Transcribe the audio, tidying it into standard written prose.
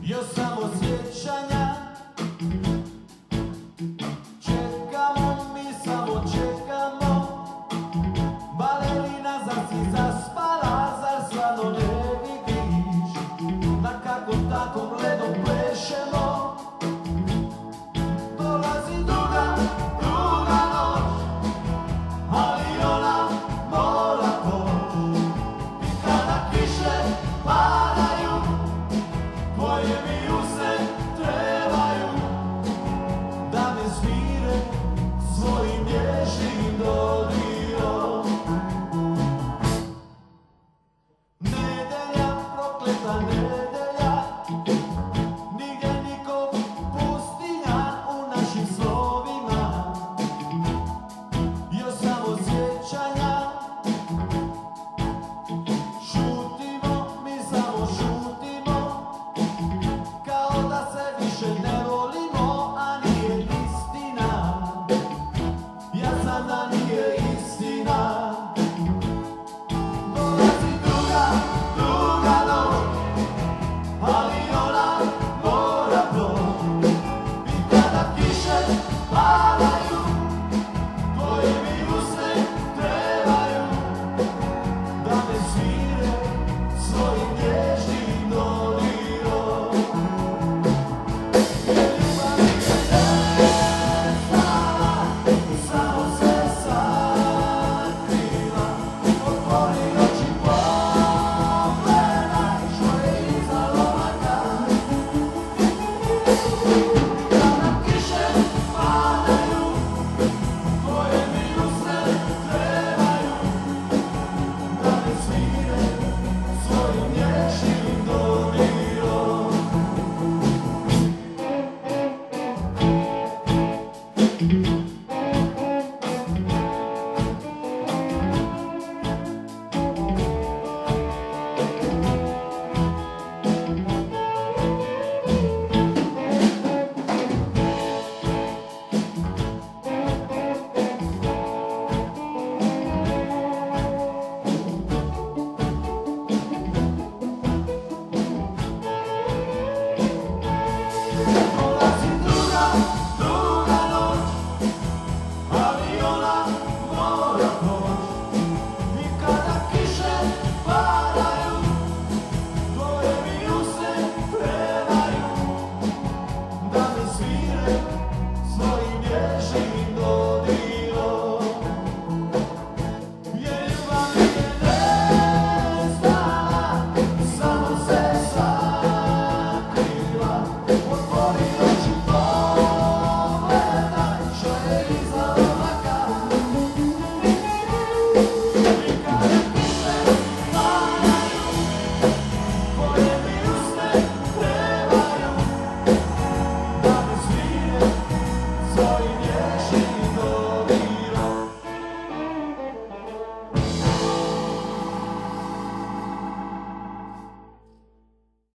još samo sjećanja. Čekamo, mi samo čekamo. Balerina, zar si zaspala, zar stvarno ne vidiš na kakvom takvom ledom plešemo? Dolazi druga noć, ali ona mora poći. I kada kiše padaju, tvoje mi usne trebaju da me smire svojim nježnim dodirom. Nedelja, prokleta nedelja,